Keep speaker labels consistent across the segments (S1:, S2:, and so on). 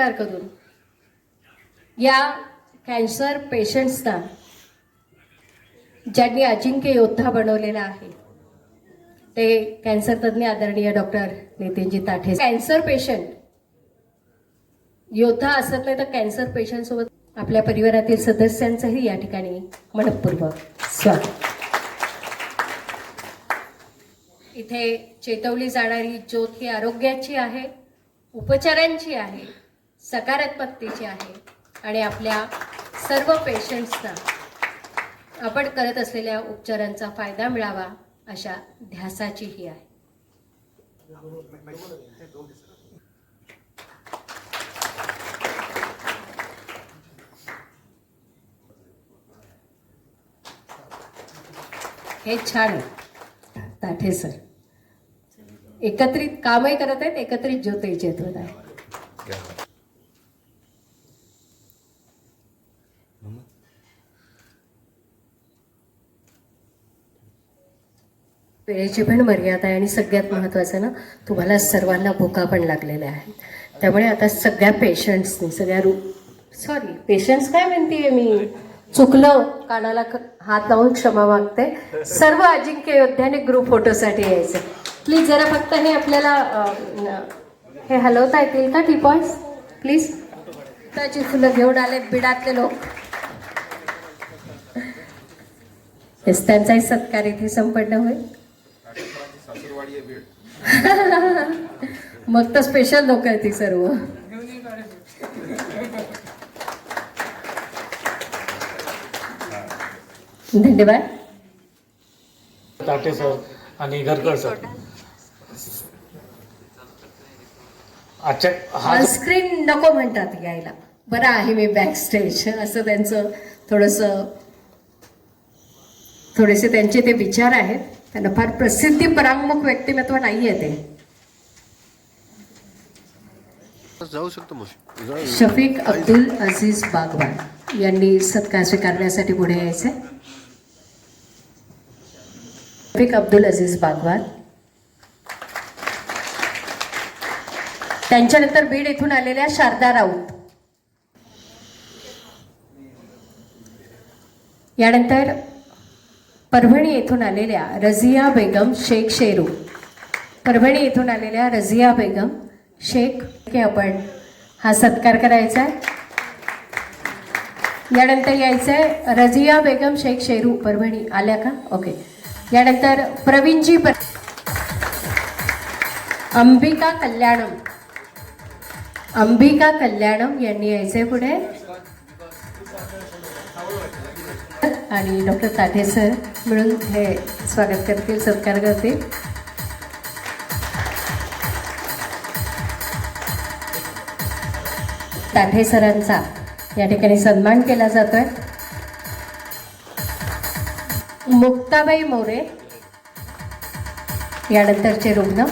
S1: विचार करून या कॅन्सर पेशंट्सना ज्यांनी अजिंक्य योद्धा बनवलेला आहे ते कॅन्सर तज्ज्ञ आदरणीय doctor Nitinji Tathe. Cancer patient योद्धा असत नाही तर कॅन्सर पेशंट सोबत आपल्या परिवारातील सदस्यांचंही या ठिकाणी मनपूर्वक स्वागत. इथे चेतवली जाणारी ज्योत ही आरोग्याची आहे, उपचारांची आहे, सकारात्मकतेची आहे आणि आपल्या सर्व पेशंट्सना आपण करत असलेल्या उपचारांचा फायदा मिळावा अशा ध्यासाचीही आहे. हे छान आहे ताठे सर, एकत्रित कामही करत आहेत, एकत्रित ज्योतही चेतवत आहे. वेळेची पण मर्यादा आहे आणि सगळ्यात महत्त्वाचं ना, तुम्हाला सर्वांना भुका पण लागलेल्या आहेत. त्यामुळे आता सगळ्या पेशंट्सनी सॉरी पेशंट्स काय म्हणते मी, चुकलं, कानाला हात लावून क्षमा मागते. सर्व अजिंक्य योद्ध्याने ग्रुप फोटोसाठी यायचं. प्लीज जरा फक्त हे आपल्याला हे हलवता येतील का टीपॉईस प्लीज. त्याची फुलं घेऊन आलेत बिडातले लोक. त्यांचाही सत्कार इथे संपन्न होईल. मग तर स्पेशल लोक आहेत ती सर्व. धन्यवाद
S2: ताठे सर आणि घरकर सर. अच्छा
S1: स्क्रीन नको म्हणतात यायला, बरं आहे मी बॅक स्टेज असं त्यांचं थोडेसे त्यांचे ते विचार आहेत. त्यांना फार प्रसिद्धी परांगमुख व्यक्तिमत्व नाही आहे ते.
S3: जाऊ शकतो.
S1: शफीक अब्दुल अजीज बागवान यांनी सत्कार स्वीकारण्यासाठी पुढे यायचे. शफीक अब्दुल अजीज बागवान. त्यांच्यानंतर बीड येथून आलेल्या शारदा राऊत. यानंतर परभणी येथून आलेल्या रझिया बेगम शेख शेरू. परभणी येथून आलेल्या रझिया बेगम शेख हे आपण हा सत्कार करायचा आहे. यानंतर यायचंय रझिया बेगम शेख शेरू. परभणी आल्या का? ओके. यानंतर प्रवीणजी अंबिका कल्याणम यांनी यायचंय पुढे. आणि डॉक्टर ताठे सर मिळून हे स्वागत करतील, सत्कार करतील. ताठे सरांचा या ठिकाणी सन्मान केला जातोय. मुक्ताबाई मोरे यानंतरचे रुग्ण.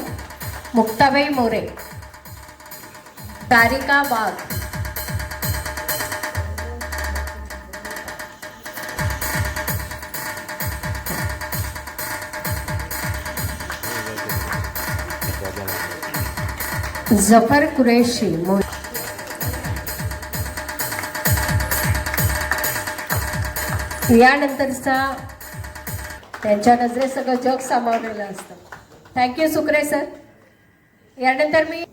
S1: मुक्ताबाई मोरे, तारिका वाघ, जफर कुरेशी. यानंतरचा त्यांच्या नजरेत सगळं जग सामावलेलं असतं. Thank you Sukre sir. यानंतर मी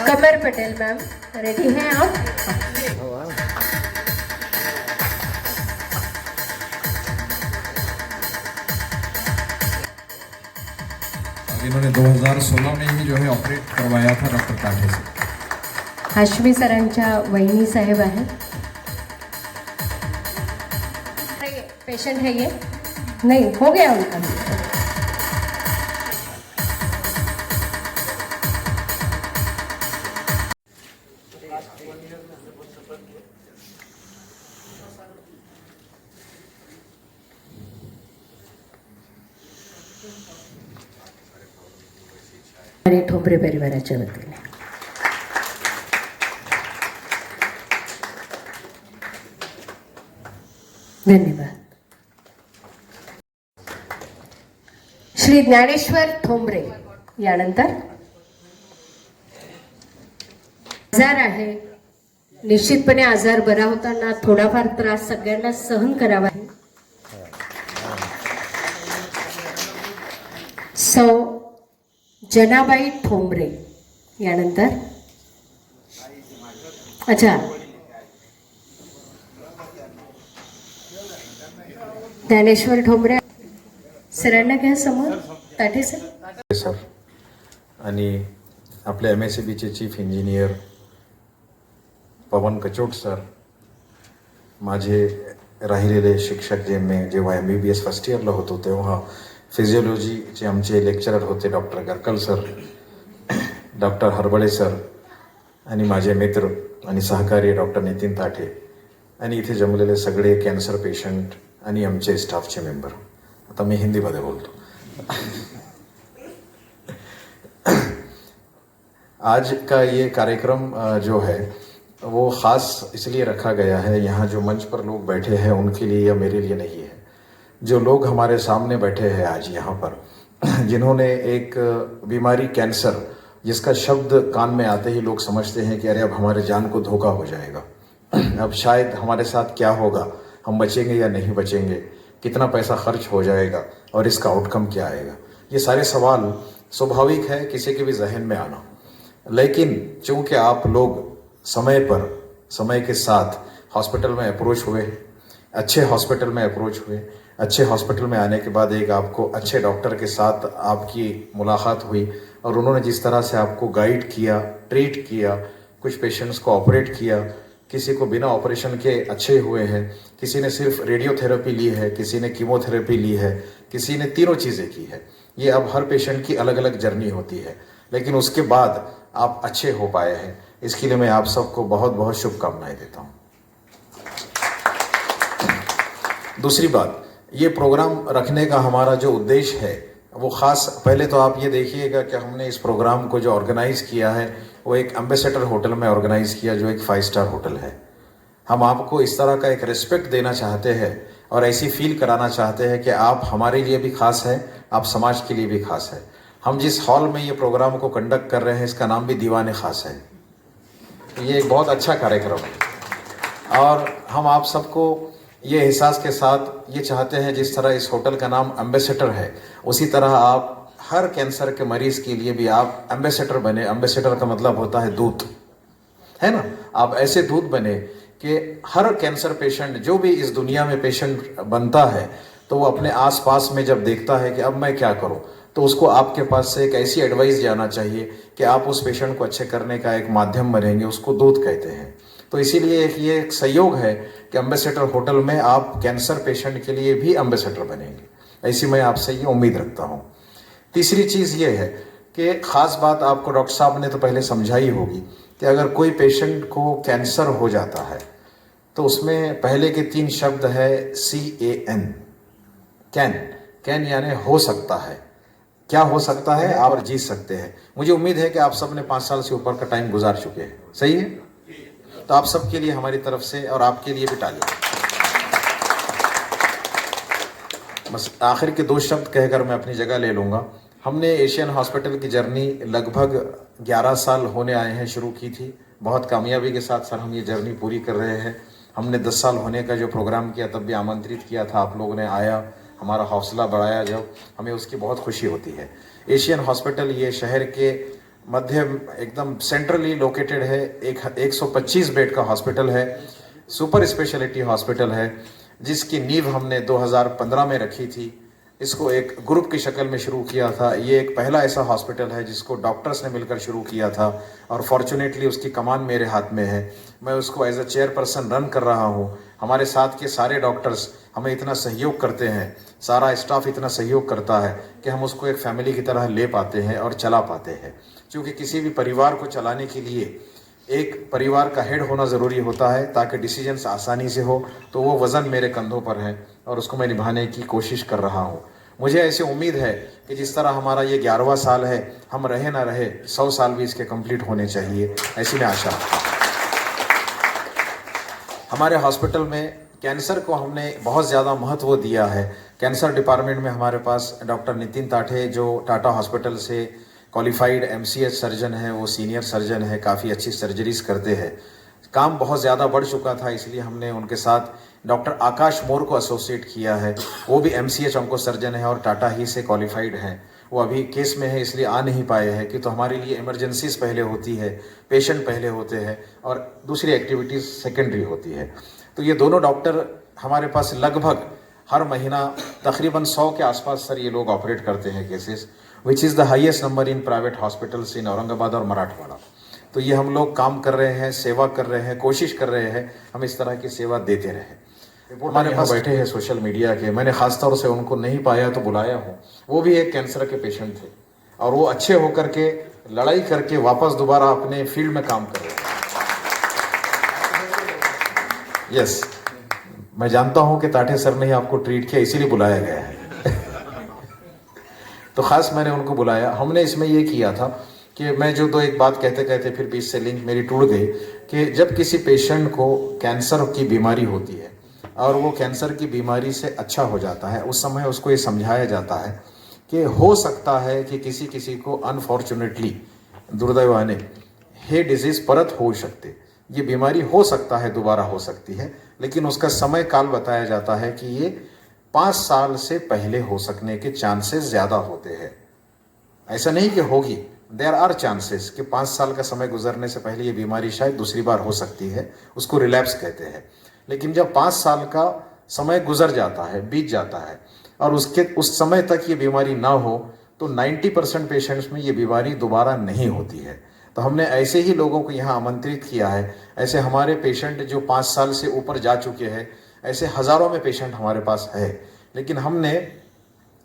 S1: कमर पटेल मॅम रेडी है आप?
S4: इन्होंने 2016 में ही जो है ऑपरेट करवाया था डॉक्टर ताठे से.
S1: हाशमी सरांच्या वहिनी साहेब आहे. पेशेंट है ये नहीं हो गया उनका. आणि ठोंबरे परिवाराच्या वतीने धन्यवाद. श्री ज्ञानेश्वर ठोंबरे यानंतर. आजार आहे, निश्चितपणे आजार बरा होताना थोडाफार त्रास सगळ्यांना सहन करावा. सौ जनाबाई ठोंबरे यानंतर. अच्छा, ज्ञानेश्वर ठोंबरे सरांना घ्या समोर. ताठे सर.
S5: सर आणि आपल्या MSCBचे चीफ इंजिनियर पवन कचोट सर, माझे राहिलेले शिक्षक जेव्हा MBBS फर्स्ट इयरला होतो तेव्हा फिजिओलॉजीचे आमचे लेक्चरर होते डॉक्टर गरकल सर, डॉक्टर हरबळे सर आणि माझे मित्र आणि सहकारी डॉक्टर नितीन ताठे आणि इथे जमलेले सगळे कॅन्सर पेशंट आणि आमचे स्टाफचे मेंबर. आता मी हिंदीमध्ये बोलतो. आज का ये कार्यक्रम जो है वो ख़ास इसलिए रखा गया है, यहाँ जो मंच पर लोग बैठे हैं उनके लिए या मेरे लिए नहीं है. जो लोग हमारे सामने बैठे हैं आज यहाँ पर, जिन्होंने एक बीमारी कैंसर जिसका शब्द कान में आते ही लोग समझते हैं कि अरे अब हमारे जान को धोखा हो जाएगा, अब शायद हमारे साथ क्या होगा, हम बचेंगे या नहीं बचेंगे, कितना पैसा खर्च हो जाएगा और इसका आउटकम क्या आएगा. ये सारे सवाल स्वाभाविक है किसी के भी जहन में आना. लेकिन चूंकि आप लोग समय पर समय के साथ हॉस्पिटल में अप्रोच हुए, अच्छे हॉस्पिटल में अप्रोच हुए, अच्छे हॉस्पिटल में आने के बाद एक आपको अच्छे डॉक्टर के साथ आपकी मुलाकात हुई और उन्होंने जिस तरह से आपको गाइड किया, ट्रीट किया, कुछ पेशेंट्स को ऑपरेट किया, किसी को बिना ऑपरेशन के अच्छे हुए हैं, किसी ने सिर्फ रेडियोथेरेपी ली है, किसी ने कीमोथेरेपी ली है, किसी ने तीनों चीज़ें की है. ये अब हर पेशेंट की अलग अलग जर्नी होती है, लेकिन उसके बाद आप अच्छे हो पाए हैं. इसके लिए मैं आप सबको बहुत बहुत शुभकामनाएं देता हूँ. दूसरी बात, ये प्रोग्राम रखने का हमारा जो उद्देश्य है वो ख़ास, पहले तो आप ये देखिएगा कि हमने इस प्रोग्राम को जो ऑर्गेनाइज़ किया है वो एक एम्बेसडर होटल में ऑर्गेनाइज़ किया जो एक 5 स्टार होटल है. हम आपको इस तरह का एक रिस्पेक्ट देना चाहते हैं और ऐसी फील कराना चाहते हैं कि आप हमारे लिए भी खास है, आप समाज के लिए भी खास है. हम जिस हॉल में ये प्रोग्राम को कंडक्ट कर रहे हैं इसका नाम भी दीवाने खास है. ये एक बहुत अच्छा कार्यक्रम है और हम आप सबको ये एहसास के साथ ये चाहते हैं, जिस तरह इस होटल का नाम एम्बेसडर है उसी तरह आप हर कैंसर के मरीज के लिए भी आप एम्बेसडर बने. एम्बेसडर का मतलब होता है दूत, है ना. आप ऐसे दूत बने कि हर कैंसर पेशेंट जो भी इस दुनिया में पेशेंट बनता है तो वो अपने आसपास में जब देखता है कि अब मैं क्या करूं, तो उसको आपके पास से एक ऐसी एडवाइस जाना चाहिए कि आप उस पेशेंट को अच्छे करने का एक माध्यम बनेंगे. उसको दूत कहते हैं. तो इसीलिए ये एक सहयोग है कि एम्बेसडर होटल में आप कैंसर पेशेंट के लिए भी एम्बेसडर बनेंगे. ऐसी मैं आपसे ये उम्मीद रखता हूँ. तीसरी चीज़ ये है कि ख़ास बात आपको डॉक्टर साहब ने तो पहले समझाई होगी कि अगर कोई पेशेंट को कैंसर हो जाता है तो उसमें पहले के 3 शब्द है CAN, कैन यानी हो सकता है. क्या हो सकता है, आप जीत सकते हैं. मुझे उम्मीद है कि आप सब ने 5 साल से ऊपर का टाइम गुजार चुके हैं. सही है. तो आप सबके लिए हमारी तरफ से और आपके लिए भी तालियां. बस आखिर के 2 शब्द कहकर मैं अपनी जगह ले लूँगा. हमने एशियन हॉस्पिटल की जर्नी लगभग 11 साल होने आए हैं शुरू की थी. बहुत कामयाबी के साथ सर हम ये जर्नी पूरी कर रहे हैं. हमने 10 साल होने का जो प्रोग्राम किया तब भी आमंत्रित किया था, आप लोगों ने आया, हमारा हौसला बढ़ाया, जब हमें उसकी बहुत खुशी होती है. एशियन हॉस्पिटल ये शहर के मध्य एकदम सेंट्रली लोकेटेड है. एक 125 बेड का हॉस्पिटल है, सुपर स्पेशलिटी हॉस्पिटल है, जिसकी नींव हमने 2015 में रखी थी. इसको एक ग्रुप की शक्ल में शुरू किया था. ये एक पहला ऐसा हॉस्पिटल है जिसको डॉक्टर्स ने मिलकर शुरू किया था और फॉर्चुनेटली उसकी कमान मेरे हाथ में है. मैं उसको एज अ चेयरपर्सन रन कर रहा हूँ. हमारे साथ के सारे डॉक्टर्स हमें इतना सहयोग करते हैं, सारा स्टाफ इतना सहयोग करता है कि हम उसको एक फैमिली की तरह ले पाते हैं और चला पाते हैं. क्योंकि किसी भी परिवार को चलाने के लिए एक परिवार का हेड होना ज़रूरी होता है ताकि डिसीजंस आसानी से हो. तो वो वज़न मेरे कंधों पर है और उसको मैं निभाने की कोशिश कर रहा हूँ. मुझे ऐसी उम्मीद है कि जिस तरह हमारा ये 11वां साल है, हम रहे ना रहे 100 साल भी इसके कंप्लीट होने चाहिए, ऐसी मैं आशा. हमारे हॉस्पिटल में कैंसर को हमने बहुत ज़्यादा महत्व दिया है। कैंसर डिपार्टमेंट में हमारे पास डॉक्टर नितिन ताठे जो टाटा हॉस्पिटल से क्वालिफाइड MCH सर्जन है, वो सीनियर सर्जन है, काफ़ी अच्छी सर्जरीज करते हैं। काम बहुत ज़्यादा बढ़ चुका था, इसलिए हमने उनके साथ डॉक्टर आकाश मोर को एसोसिएट किया है। वो भी MCH ऑन्को सर्जन है और टाटा ही से क्वालिफाइड हैं। वो अभी केस में है इसलिए आ नहीं पाए हैं कि तो हमारे लिए इमरजेंसीज पहले होती है, पेशेंट पहले होते हैं और दूसरी एक्टिविटीज़ सेकेंडरी होती है। तो ये दोनों डॉक्टर हमारे पास लगभग हर महीना तकरीबन 100 के आसपास सर ये लोग ऑपरेट करते हैं cases, which is the highest number in private hospitals in Aurangabad और मराठवाड़ा। तो ये हम लोग काम कर रहे हैं, सेवा कर रहे हैं, कोशिश कर रहे हैं हम इस तरह की सेवा देते रहें। हमारे पास बैठे हैं सोशल मीडिया के, मैंने खास तौर से उनको नहीं पाया तो बुलाया हूँ। वो भी एक कैंसर के पेशेंट थे और वो अच्छे होकर के लड़ाई करके वापस दोबारा अपने फील्ड में काम कर रहे हैं। यस, मैं जानता हूँ कि ताठे सर ने ही आपको ट्रीट किया, इसीलिए बुलाया गया है। तो खास मैंने उनको बुलाया। हमने इसमें ये किया था कि मैं जो तो एक बात कहते कहते फिर बीच से लिंक मेरी टूट गई कि जब किसी पेशेंट को कैंसर की बीमारी होती है और वो कैंसर की बीमारी से अच्छा हो जाता है, उस समय उसको ये समझाया जाता है कि हो सकता है कि किसी किसी को अनफॉर्चुनेटली दुर्दैवाने हे डिजीज परत हो सकते, ये बीमारी हो सकता है दोबारा हो सकती है, लेकिन उसका समय काल बताया जाता है कि ये 5 साल से पहले हो सकने के चांसेस ज़्यादा होते हैं। ऐसा नहीं कि होगी, देयर आर चांसेस कि 5 साल का समय गुजरने से पहले ये बीमारी शायद दूसरी बार हो सकती है, उसको रिलैप्स कहते हैं। लेकिन जब 5 साल का समय गुजर जाता है, बीत जाता है और उस समय तक ये बीमारी ना हो तो 90% पेशेंट्स में ये बीमारी दोबारा नहीं होती है। तो हमने ऐसे ही लोगों को यहाँ आमंत्रित किया है। ऐसे हमारे पेशेंट जो 5 साल से ऊपर जा चुके हैं, ऐसे हज़ारों में पेशेंट हमारे पास है, लेकिन हमने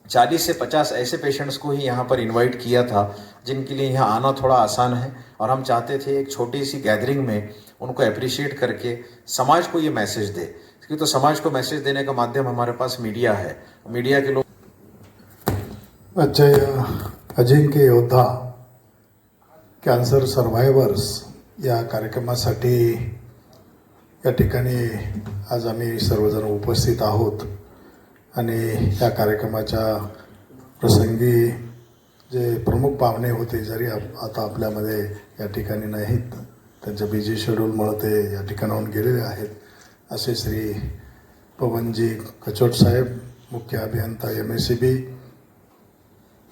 S5: 40 से 50 ऐसे पेशेंट्स को ही यहाँ पर इनवाइट किया था जिनके लिए यहाँ आना थोड़ा आसान है और हम चाहते थे एक छोटी सी गैदरिंग में उनको अप्रिशिएट करके समाज को ये मैसेज दे, क्योंकि तो समाज को मैसेज देने का माध्यम हमारे पास मीडिया है। मीडिया के लोग
S6: अजिंक्य योद्धा कॅन्सर सर्व्हायवर्स या कार्यक्रमासाठी या ठिकाणी आज आम्ही सर्वजण उपस्थित आहोत आणि या कार्यक्रमाच्या प्रसंगी जे प्रमुख पाहुणे होते, जरी आता आपल्यामध्ये या ठिकाणी नाहीत, त्यांच्या बिझी शेड्यूलमुळे ते या ठिकाणाहून गेलेले आहेत, असे श्री पवनजी कचोट साहेब, मुख्य अभियंता MSCB,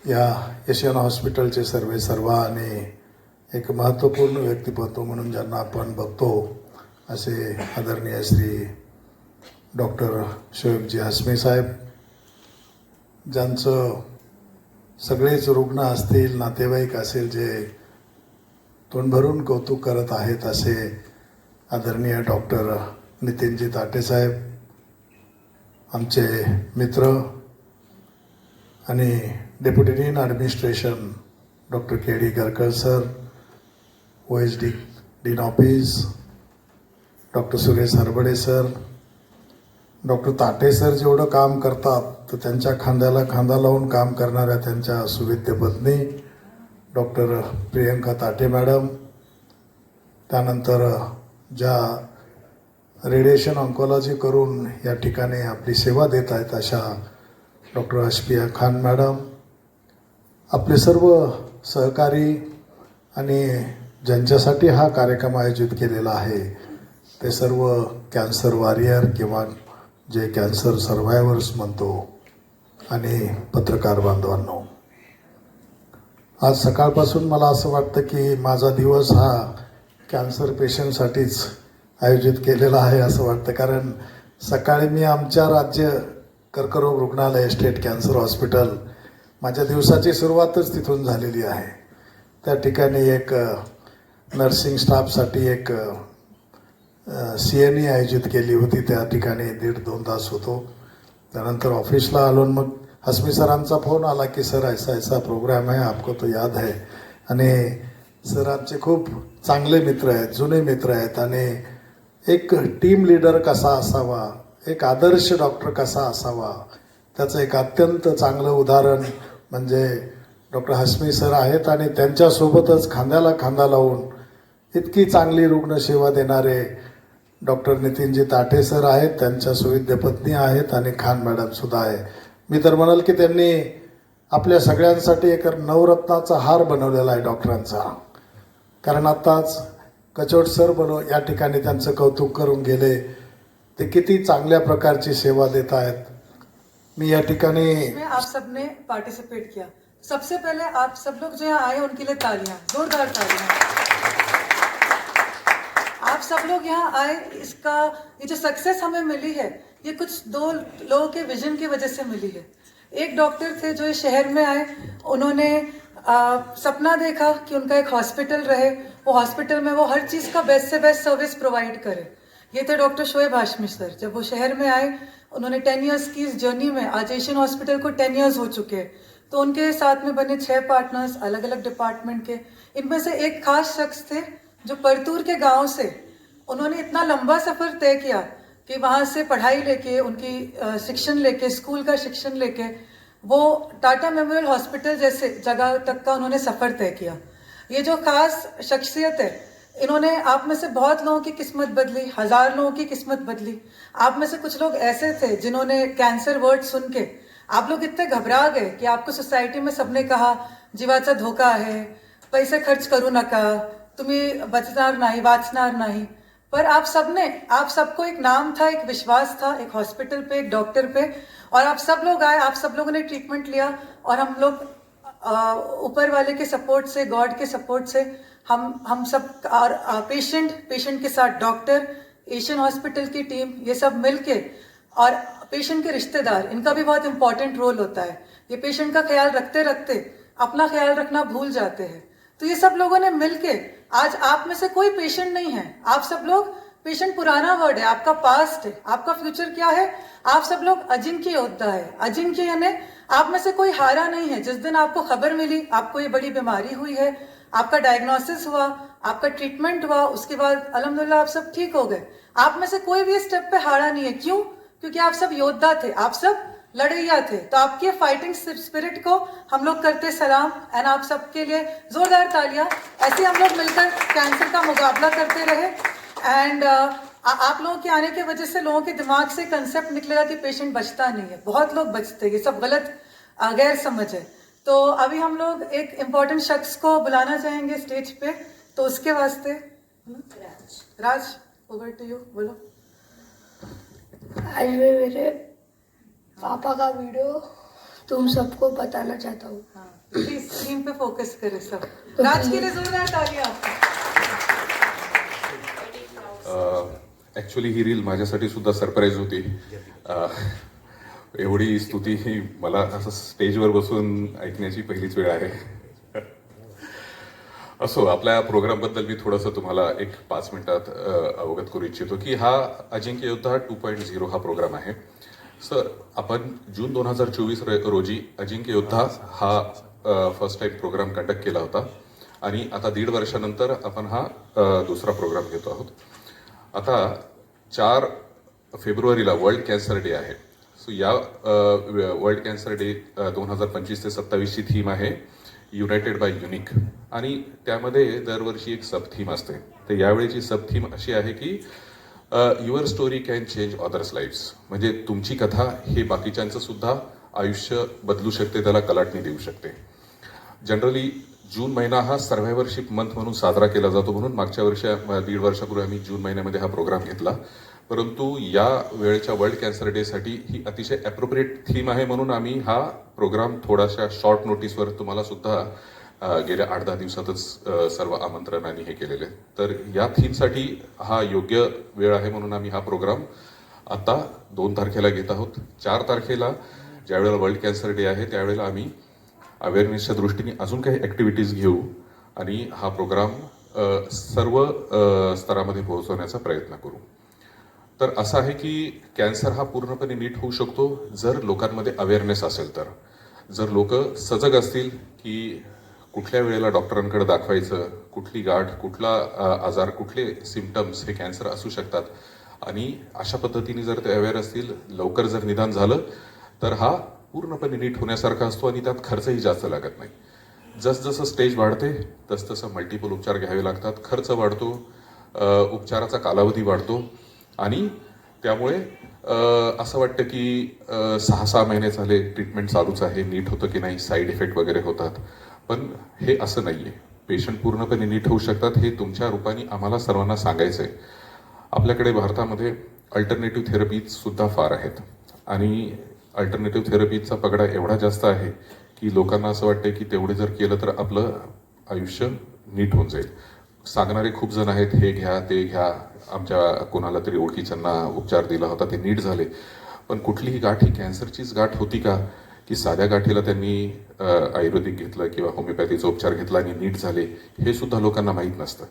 S6: या एशियन हॉस्पिटलचे सर्वेसर्वा आणि एक महत्त्वपूर्ण व्यक्तिमत्व म्हणून ज्यांना आपण बघतो असे आदरणीय श्री डॉक्टर शोएबजी हसमी साहेब, ज्यांचं सगळेच रुग्ण असतील, नातेवाईक असेल, जे तोंड भरून कौतुक करत आहेत, असे आदरणीय डॉक्टर नितीनजी ताठे साहेब, आमचे मित्र आणि deputy dean administration doctor KD Garkar sir, OSD dean office doctor Suresh Harbade sir, doctor Tathe sir जेवढं काम करतात तर त्यांच्या खांद्याला खांदा लावून काम करणाऱ्या त्यांच्या सुविद्य पत्नी डॉक्टर प्रियंका ताठे मॅडम, त्यानंतर ज्या रेडिएशन ऑन्कोलॉजी करून या ठिकाणी आपली सेवा देत आहेत अशा डॉक्टर अशफिया खान मॅडम, आपले सर्व सहकारी आणि ज्यांच्यासाठी हा कार्यक्रम आयोजित केलेला आहे ते सर्व कॅन्सर वॉरियर किंवा जे कॅन्सर सर्व्हायवर्स म्हणतो, आणि पत्रकार बांधवांनो, आज सकाळपासून मला असं वाटतं की माझा दिवस हा कॅन्सर पेशंटसाठीच आयोजित केलेला आहे असं वाटतं, कारण सकाळी मी आमच्या राज्य कर्करोग रुग्णालय स्टेट कॅन्सर हॉस्पिटल, माझ्या दिवसाची सुरुवातच तिथून झालेली आहे। त्या ठिकाणी एक नर्सिंग स्टाफसाठी एक CNE आयोजित केली होती, त्या ठिकाणी 1.5-2 तास होतो। त्यानंतर ऑफिसला आलो, मग हसमी सरांचा फोन आला की सर ऐसा ऐसा प्रोग्राम है, आपको तो याद है। आणि सर आमचे खूप चांगले मित्र आहेत, जुने मित्र आहेत, आणि एक टीम लीडर कसा असावा, एक आदर्श डॉक्टर कसा असावा, त्याचं एक अत्यंत चांगलं उदाहरण म्हणजे डॉक्टर हसमी सर आहेत। आणि त्यांच्यासोबतच खांद्याला खांदा लावून इतकी चांगली रुग्णसेवा देणारे डॉक्टर नितीनजी ताठे सर आहेत, त्यांच्या सुविद्य पत्नी आहेत आणि खान मॅडम सुद्धा आहे. मी तर म्हणाल की त्यांनी आपल्या सगळ्यांसाठी एक नवरत्नाचा हार बनवलेला आहे डॉक्टरांचा. कारण आत्ताच कचोट सर या ठिकाणी त्यांचं कौतुक करून गेले. ते किती चांगल्या प्रकारची सेवा देत आहेत. मी या ठिकाणी
S7: में आप सब ने पार्टिसिपेट किया. सबसे पहले आप सब लोग जो यहाँ आए उनके लिए तालियां, जोरदार तालियां. आप सब लोग यहाँ आए, इसका ये जो सक्सेस हमें मिली है ये कुछ दो लोगों के विजन की वजह से मिली है. एक डॉक्टर थे जो इस शहर में आए, उन्होंने सपना देखा कि उनका एक हॉस्पिटल रहे, वो हॉस्पिटल में वो हर चीज़ का बेस्ट से बेस्ट सर्विस प्रोवाइड करे. ये थे डॉक्टर शोएब हाशमी सर. जब वो शहर में आए, उन्होंने 10 इयर्स की इस जर्नी में, आज एशियन हॉस्पिटल को 10 इयर्स हो चुके हैं, तो उनके साथ में बने 6 पार्टनर्स अलग अलग डिपार्टमेंट के. इनमें से एक खास शख्स थे जो परतूर के गांव से, उन्होंने इतना लंबा सफ़र तय किया कि वहाँ से पढ़ाई लेके, उनकी शिक्षण लेके, स्कूल का शिक्षण लेके वो टाटा मेमोरियल हॉस्पिटल जैसे जगह तक का उन्होंने सफ़र तय किया. ये जो खास शख्सियत है, इन्होंने आप में से बहुत लोगों की किस्मत बदली, 1000 लोगों की किस्मत बदली. आप में से कुछ लोग ऐसे थे जिन्होंने कैंसर वर्ड सुन के आप लोग इतने घबरा गए कि आपको सोसायटी में सबने कहा जीवाचा धोका आहे, पैसे खर्च करू नका, तुम्ही बचणार नाही, वाचणार नाही. पर आप सबको एक नाम था, एक विश्वास था, एक हॉस्पिटल पे, एक डॉक्टर पे, और आप सब लोग आए, आप सब लोगों ने ट्रीटमेंट लिया. और हम लोग ऊपर वाले के सपोर्ट से, गॉड के सपोर्ट से हम सब और पेशेंट के साथ डॉक्टर, एशियन हॉस्पिटल की टीम, ये सब मिलके, और पेशेंट के रिश्तेदार, इनका भी बहुत इंपॉर्टेंट रोल होता है. ये पेशेंट का ख्याल रखते रखते अपना ख्याल रखना भूल जाते हैं. तो ये सब लोगों ने मिलके, आज आप में से कोई पेशेंट नहीं है, आप सब लोग, पेशेंट पुराना वर्ड है, आपका पास्ट है, आपका फ्यूचर क्या है, आप सब लोग अजिंक्य योद्धा है. अजिंक्य यानी आप में से कोई हारा नहीं है. जिस दिन आपको खबर मिली आपको ये बड़ी बीमारी हुई है, आपका डायग्नोसिस हुआ, आपका ट्रीटमेंट हुआ, उसके बाद अल्हम्दुलिल्लाह आप सब ठीक हो गए. आप में से कोई भी स्टेप पे हारा नहीं है. क्यों? क्योंकि आप सब योद्धा थे, आप सब लड़ैया थे. तो आपकी फाइटिंग स्पिरिट को हम लोग करते सलाम. एंड आप सबके लिए जोरदार तालियां. ऐसे हम लोग मिलकर कैंसर का मुकाबला करते रहे. एंड आप लोगों के आने की वजह से लोगों के दिमाग से कंसेप्ट निकलेगा कि पेशेंट बचता नहीं है. बहुत लोग बचते हैं, ये सब गलत गैर समझ है. तो अभी हम लोग एक इम्पोर्टेंट शख्स को बुलाना चाहेंगे स्टेज पे. तो उसके वास्ते राज, ओवर टू यू, बोलो.
S8: आज मैं मेरे पापा का वीडियो तुम सबको बताना चाहता हूँ.
S7: प्लीज स्क्रीन पे फोकस करें सब. राज के लिए जोरदार तालियां आपको.
S9: ॲक्च्युली ही रील माझ्यासाठी सुद्धा सरप्राईज होती. एवढी स्तुती ही मला असं स्टेजवर बसून ऐकण्याची पहिलीच वेळ आहे. असो, आपल्या प्रोग्रामबद्दल मी थोडंसं तुम्हाला एक 5 मिनिटात अवगत करू इच्छितो की हा अजिंक्य योद्धा 2.0 हा प्रोग्राम आहे. सर, आपण जून 2024 रोजी अजिंक्य योद्धा हा फर्स्ट टाइम प्रोग्राम कंडक्ट केला होता आणि आता 1.5 वर्षानंतर आपण हा दुसरा प्रोग्राम घेतो आहोत. आता 4 फेब्रुवारीला वर्ल्ड कॅन्सर डे आहे. सो या वर्ल्ड कॅन्सर डे 2025 ते 27 ची थीम आहे युनायटेड बाय युनिक, आणि त्यामध्ये दरवर्षी एक सब थीम असते. तर यावेळीची सब थीम अशी आहे की your story can change others lives. म्हणजे तुमची कथा हे बाकीच्यांचं सुद्धा आयुष्य बदलू शकते, त्याला कलाटणी देऊ शकते. जनरली जून महिना हा सर्व्हायव्हरशिप मंथ म्हणून साजरा केला जातो, म्हणून मागच्या वर्षी 1.5 वर्षापूर्वी आम्ही जून महिन्यामध्ये हा प्रोग्राम घेतला. परंतु या वेळेच्या वर्ल्ड कॅन्सर डेसाठी ही अतिशय ॲप्रोप्रिएट थीम आहे, म्हणून आम्ही हा प्रोग्राम थोड्याशा शॉर्ट नोटीसवर तुम्हाला सुद्धा गेल्या 8-10 दिवसातच सर्व आमंत्रणाने हे केलेले. तर या थीमसाठी हा योग्य वेळ आहे, म्हणून आम्ही हा प्रोग्राम आता 2 तारखेला घेत आहोत. 4 तारखेला ज्यावेळेला वर्ल्ड कॅन्सर डे आहे त्यावेळेला आम्ही अवेअरनेसच्या दृष्टीने अजून काही ॲक्टिव्हिटीज घेऊ आणि हा प्रोग्राम सर्व स्तरामध्ये पोहोचवण्याचा प्रयत्न करू. तर असं आहे की कॅन्सर हा पूर्णपणे नीट होऊ शकतो जर लोकांमध्ये अवेअरनेस असेल तर. जर लोक सजग असतील की कुठल्या वेळेला डॉक्टरांकडे दाखवायचं, कुठली गाठ, कुठला आजार, कुठले सिम्पटम्स हे कॅन्सर असू शकतात, आणि अशा पद्धतीने जर ते अवेअर असतील, लवकर जर निदान झालं तर हा पूर्णपणे नीट होण्यासारखा असतो आणि त्यात खर्चही जास्त लागत नाही. जसजसं स्टेज वाढते तसतसं मल्टिपल उपचार घ्यावे लागतात, खर्च वाढतो, उपचाराचा कालावधी वाढतो. आणि त्यामुळे असं वाटतं की 6 महिने झाले ट्रीटमेंट चालूच आहे, नीट होतं की नाही, साईड इफेक्ट वगैरे होतात, पण हे असं नाही आहे. पेशंट पूर्णपणे नीट होऊ शकतात हे तुमच्या रूपाने आम्हाला सर्वांना सांगायचं आहे. आपल्याकडे भारतामध्ये अल्टरनेटिव्ह थेरपीज सुद्धा फार आहेत आणि अल्टरनेटिव्ह थेरपीजचा पगडा एवढा जास्त आहे की लोकांना असं वाटतं की तेवढे जर केलं तर आपलं आयुष्य नीट होऊन जाईल. सांगणारे खूप जण आहेत, हे घ्या ते घ्या, आमच्या कोणाला तरी ओळखीच्यांना उपचार दिला होता ते नीट झाले, पण कुठलीही गाठ ही कॅन्सरचीच गाठ होती का की साध्या गाठीला त्यांनी आयुर्वेदिक घेतलं किंवा होमिओपॅथीचा उपचार घेतला आणि नीट झाले, हे सुद्धा लोकांना माहीत नसतं.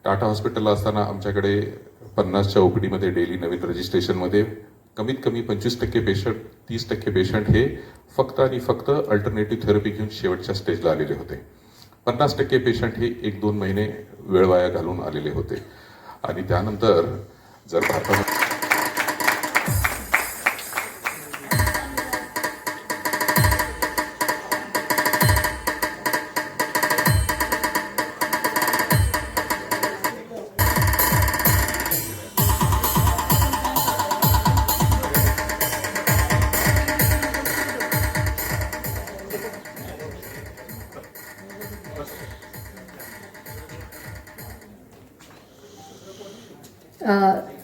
S9: टाटा हॉस्पिटलला असताना आमच्याकडे 50च्या ओपीडीमध्ये डेली नवीन रजिस्ट्रेशनमध्ये कमीत कमी 25% पेशंट, 30% पेशंट हे फक्त आणि फक्त अल्टरनेटिव्ह थेरपी घेऊन शेवटच्या स्टेजला आलेले होते. 50% पेशंट हे 1-2 महिने वेळ वाया घालून आलेले होते. आणि त्यानंतर जर भारतामध्ये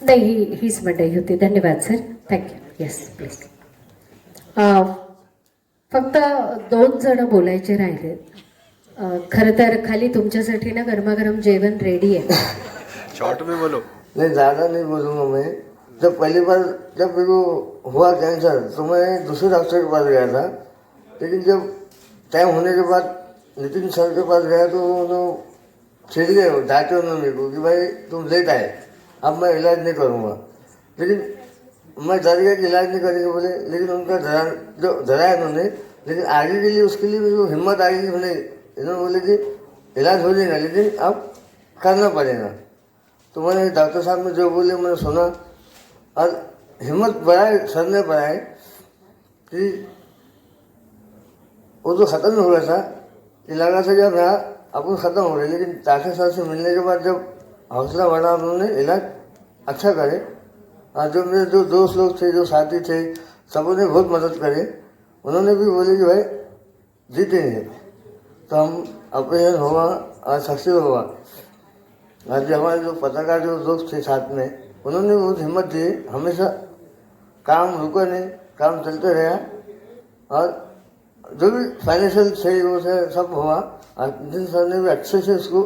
S1: नाही, हीच मंडळी होती. धन्यवाद सर, थँक्यू. Yes please. फक्त 2 जण बोलायचे राहिले. खरं तर खाली तुमच्यासाठी ना गरमागरम जेवण रेडी आहे.
S3: शॉर्ट में बोलो.
S10: नहीं, ज़्यादा नहीं बोलूँगा मैं. जब पहली बार जब मेरे को हुआ कैंसर तो मैं दूसरे डॉक्टर के पास गया था, लेकिन जब टाइम होने के बाद नितिन सर के पास गया तो उन्होंने छिड़ गए, डांटे उन्होंने मेरे को कि भाई तुम लेट आए, अब मैं इलाज नहीं करूँगा. लेकिन मैं डर गया कि इलाज नहीं करेंगे बोले, लेकिन उनका डराया उन्होंने, लेकिन आगे के लिए उसके लिए मेरे को हिम्मत आई कि मैंने, इन्होंने बोले कि इलाज हो जाएगा लेकिन अब करना पड़ेगा. तो मैंने डॉक्टर साहब ने जो बोले मैंने सुना और हिम्मत बढ़ाए, सर ने बढ़ाए कि वो तो ख़त्म हो गया था, कि लगा था जब यहाँ अपन ख़त्म हो गए, लेकिन डॉक्टर साहब से मिलने के बाद जब हौसला बढ़ा उन्होंने इलाज अच्छा करे. और जो मेरे जो दोस्त लोग थे, जो साथी थे, सबों ने बहुत मदद करे. उन्होंने भी बोले कि भाई जीतेंगे. तो हम ऑपरेशन हुआ और सक्सेस हुआ. आज हमारे जो पत्रकार जो दोस्त थे साथ में, उन्होंने बहुत हिम्मत दी. हमेशा काम रुका नहीं, काम चलते रहा और जो भी फाइनेंशियल सही वो से सब हुआ. और नितिन सर ने भी अच्छे से उसको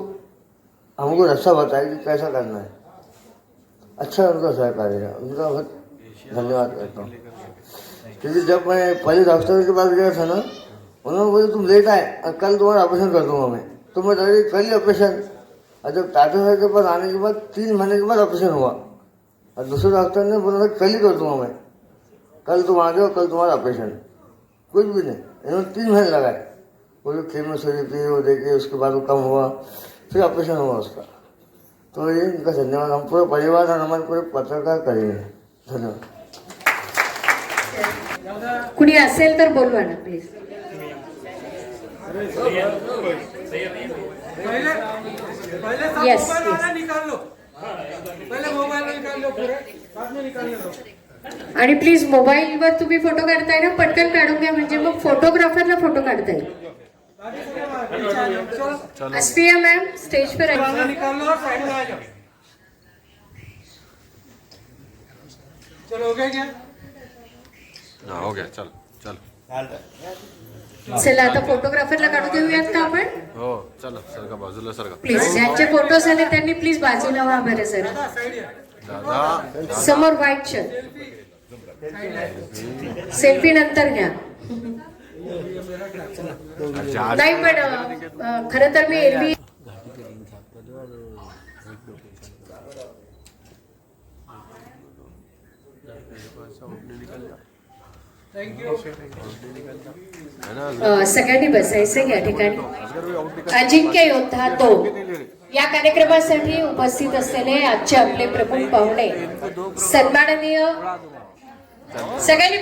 S10: हमको रास्ता बताया कि कैसा करना है. अच्छा उनका सहकार्य है, उनका बहुत धन्यवाद करता हूँ. क्योंकि जब मैं पहले डॉक्टर के पास गया था ना, उन्होंने बोले तुम लेट आए और कल तुम्हारा ऑपरेशन कर दूंगा मैं. तो मैं डर गई, कल ही ऑपरेशन. और जब टाटा सर के पास आने के बाद 3 महीने के बाद ऑपरेशन हुआ और दूसरे डॉक्टर ने बोला कल ही कर दूंगा मैं, कल तुम आ जाओ, कल तुम्हारा ऑपरेशन. कुछ भी नहीं, इन्होंने 3 महीने लगाए. वो जो केमोथेरेपी वो देखे, उसके बाद वो कम हुआ, फिर ऑपरेशन हुआ उसका. तो ये इनका धन्यवाद हम पूरे परिवार और हमारे पूरे पत्रकार करेंगे. धन्यवाद.
S1: कुणी असेल तर बोलवा ना प्लीज. येस आणि प्लीज मोबाईलवर तुम्ही फोटो काढताय ना, पटकन काढून घ्या, म्हणजे मग फोटोग्राफरला फोटो काढता येईल. अस्पिया मैम स्टेज पर
S2: चलो हो गया क्या?
S3: हो गया. चल चल.
S1: चला आता फोटोग्राफरला काढू देऊयात का आपण?
S3: हो चला, सरका बाजूला सरका.
S1: प्लीज ज्यांचे फोटो झाले त्यांनी प्लीज बाजूला व्हा बरं सर.
S3: दादा
S1: समोर व्हाईट शर्ट. सेल्फी नंतर घ्या. नाही पण खरं तर मी एरवी सगळ्यांनी बसायचं या ठिकाणी. अजिंक्य योद्धा 2 या कार्यक्रमासाठी उपस्थित असलेले आजचे आपले प्रमुख पाहुणे, सन्माननीय सगळ्यांनी